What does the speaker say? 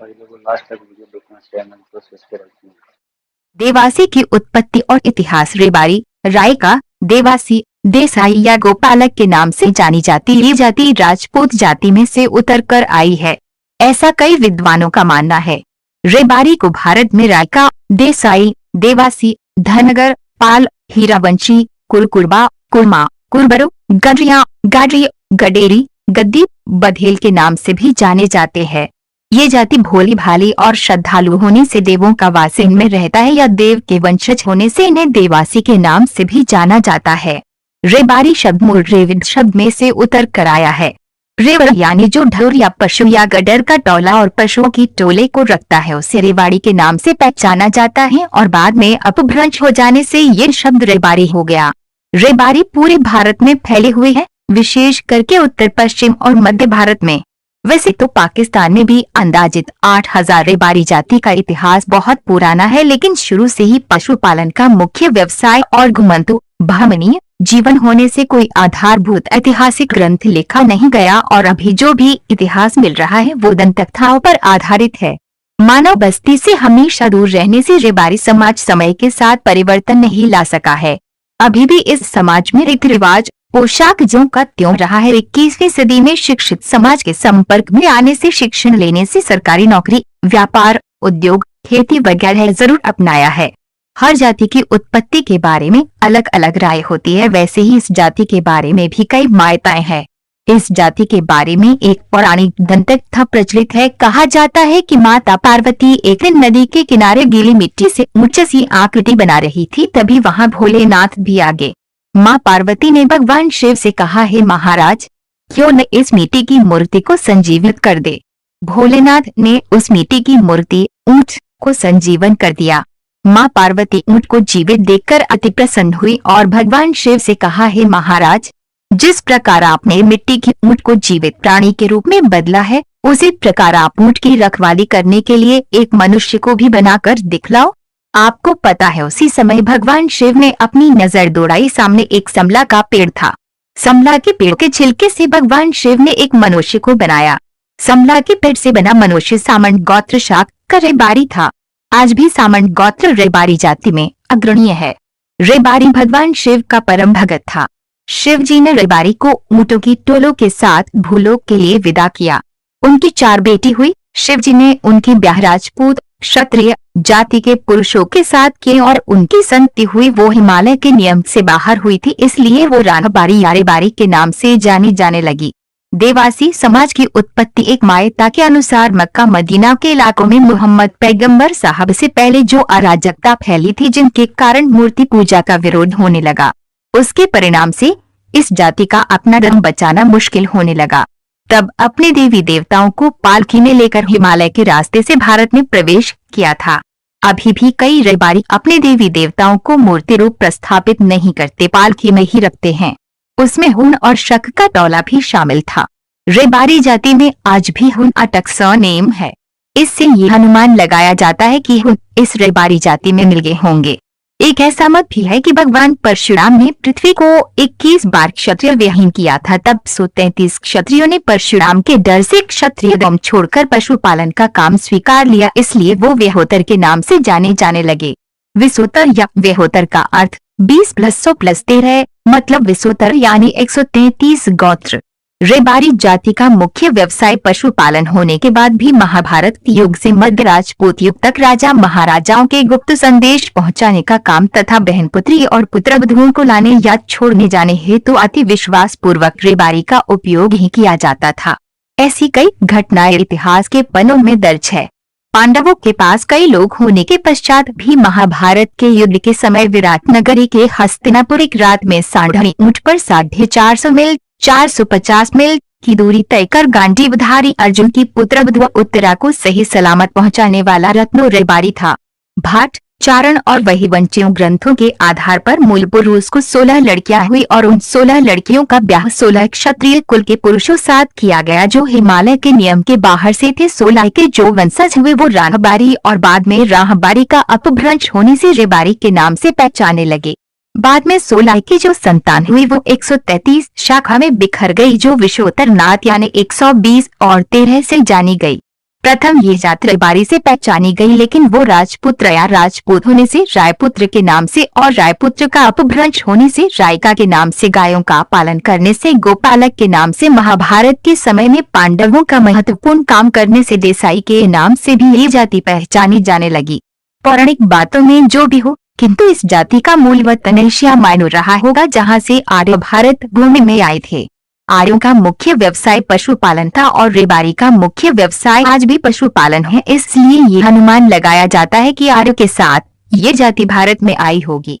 पहले वो लास्ट तक वीडियो देखना चैनल को सब्सक्राइब कीजिए। देवासी की उत्पत्ति और इतिहास। रेबारी रायका देवासी देसाई या गोपालक के नाम से जानी जाती ये जाति राजपूत जाति में से उतरकर आई है, ऐसा कई विद्वानों का मानना है। रेबारी को भारत में रायका, देसाई, देवासी, धनगर, पाल, हीरावंशी, कुरकुरबा, कुरमा, कुरबरो, गडरिया, गाडरी, गडेरी, गद्दी, बघेल के नाम से भी जाने जाते हैं। ये जाति भोली भाली और श्रद्धालु होने से देवों का वास इनमें रहता है या देव के वंशज होने से इन्हें देवासी के नाम से भी जाना जाता है। रेबारी शब्द मूल रेविड शब्द में से उतर कर आया है। रेवर यानी जो ढोर या पशु या गडर का टोला और पशुओं की टोले को रखता है उसे रेबाड़ी के नाम से पहचाना जाता है और बाद में अपभ्रंश हो जाने से ये शब्द रेबारी हो गया। रेबारी पूरे भारत में फैले हुए हैं, विशेष करके उत्तर पश्चिम और मध्य भारत में। वैसे तो पाकिस्तान में भी अंदाजित 8000 रेबारी जाति का इतिहास बहुत पुराना है, लेकिन शुरू से ही पशुपालन का मुख्य व्यवसाय और घुमंतु भ्रमणीय जीवन होने से कोई आधारभूत ऐतिहासिक ग्रंथ लिखा नहीं गया और अभी जो भी इतिहास मिल रहा है वो दंतकथाओं पर आधारित है। मानव बस्ती से हमेशा दूर रहने से रेबारी समाज समय के साथ परिवर्तन नहीं ला सका है। अभी भी इस समाज में रीति रिवाज पोशाक ज्यों का त्यों रहा है। 21वीं सदी में शिक्षित समाज के संपर्क में आने से, शिक्षण लेने से सरकारी नौकरी, व्यापार, उद्योग, खेती वगैरह जरूर अपनाया है। हर जाति की उत्पत्ति के बारे में अलग अलग राय होती है, वैसे ही इस जाति के बारे में भी कई मान्यताएं हैं। इस जाति के बारे में एक पौराणिक दंतकथा प्रचलित है। कहा जाता है कि माता पार्वती एक दिन नदी के किनारे गीली मिट्टी से ऊंची सी आकृति बना रही थी, तभी वहां भोलेनाथ भी आ गए। माँ पार्वती ने भगवान शिव से कहा, हे महाराज, क्यों न इस मिट्टी की मूर्ति को संजीवित कर दे। भोलेनाथ ने उस मिट्टी की मूर्ति ऊंट को संजीवन कर दिया। माँ पार्वती ऊंट को जीवित देखकर अति प्रसन्न हुई और भगवान शिव से कहा, हे महाराज, जिस प्रकार आपने मिट्टी की ऊंट को जीवित प्राणी के रूप में बदला है, उसी प्रकार आप ऊंट की रखवाली करने के लिए एक मनुष्य को भी बनाकर दिखलाओ। आपको पता है उसी समय भगवान शिव ने अपनी नजर दौड़ाई, सामने एक समला का पेड़ था। समला के पेड़ के छिलके से भगवान शिव ने एक मनुष्य को बनाया। समला के पेड़ से बना मनुष्य सामंत गोत्र शाख का रेबारी था। आज भी सामंत गोत्र रेबारी जाति में अग्रणीय है। रेबारी भगवान शिव का परम भगत था। शिव जी ने रेबारी को ऊंटों की टोलों के साथ भूलोक के लिए विदा किया। उनकी 4 बेटी हुई। शिव जी ने उनकी ब्याह राजपूत क्षत्रिय जाति के पुरुषों के साथ किए और उनकी संतति हुई वो हिमालय के नियम से बाहर हुई थी, इसलिए वो राहबारी या रेबारी के नाम से जानी जाने लगी। देवासी समाज की उत्पत्ति एक मान्यता के अनुसार मक्का मदीना के इलाकों में मोहम्मद पैगंबर साहब से पहले जो अराजकता फैली थी, जिनके कारण मूर्ति पूजा का विरोध होने लगा, उसके परिणाम से इस जाति का अपना धर्म बचाना मुश्किल होने लगा। तब अपने देवी देवताओं को पालकी में लेकर हिमालय के रास्ते से भारत में प्रवेश किया था। अभी भी कई रेबारी अपने देवी देवताओं को मूर्ति रूप प्रस्थापित नहीं करते, पालकी में ही रखते हैं। उसमें हुन और शक का टोला भी शामिल था। रेबारी जाति में आज भी हुन अटक नेम है। इससे यह अनुमान लगाया जाता है कि हुन इस रेबारी जाति में मिल गए होंगे। एक ऐसा मत भी है कि भगवान परशुराम ने पृथ्वी को 21 बार क्षत्रिय विहीन किया था, तब 133 क्षत्रियों ने परशुराम के डर से क्षत्रिय धर्म छोड़कर पशुपालन का काम स्वीकार लिया, इसलिए वो वेहोतर के नाम से जाने जाने लगे। विसोतर या वेहोतर का अर्थ 20 + 100 + 13 मतलब विसोतर यानी 133 गोत्र। रेबारी जाति का मुख्य व्यवसाय पशुपालन होने के बाद भी महाभारत युग से मध्य राजपूत युग तक राजा महाराजाओं के गुप्त संदेश पहुंचाने का काम तथा बहन पुत्री और पुत्रवधुओं को लाने या छोड़ने जाने हेतु अति विश्वास पूर्वक रेबारी का उपयोग ही किया जाता था। ऐसी कई घटनाएं इतिहास के पन्नों में दर्ज है। पांडवों के पास कई लोग होने के पश्चात भी महाभारत के युद्ध के समय विराट नगरी के हस्तिनापुर एक रात में सांढणी ऊंट पर 450 मील 450 मील की दूरी तय कर गांडीवधारी अर्जुन की पुत्रवधु उत्तरा को सही सलामत पहुंचाने वाला रत्नो रेबारी था। भाट, चारण और वहिवंशियों ग्रंथों के आधार पर मूल पुरुष को 16 लड़कियां हुई और उन 16 लड़कियों का ब्याह 16 क्षत्रिय कुल के पुरुषों साथ किया गया जो हिमालय के नियम के बाहर से थे। 16 के जो वंशज हुए वो राहबारी और बाद में राहबारी का अपभ्रंश होने से रेबारी के नाम से पहचाने लगे। बाद में 16 की जो संतान हुई वो 133 शाखा में बिखर गई जो विशोत्तर नाथ यानी 120 और 13 से जानी गई। प्रथम ये जाति रेबारी से पहचानी गई, लेकिन वो राजपुत्र या राजपूत होने से रायपुत्र के नाम से और रायपुत्र का अपभ्रंश होने से रायका के नाम से, गायों का पालन करने से गोपालक के नाम से, महाभारत के समय में पांडवों का महत्वपूर्ण काम करने से देसाई के नाम से भी ये जाति पहचानी जाने लगी। पौराणिक बातों में जो भी हो, किंतु इस जाति का मूल वतन एशिया माइनर रहा होगा, जहाँ से आर्य भारत भूमि में आए थे। आर्यों का मुख्य व्यवसाय पशुपालन था और रेबारी का मुख्य व्यवसाय आज भी पशुपालन है। इसलिए ये अनुमान लगाया जाता है कि आर्यों के साथ ये जाति भारत में आई होगी।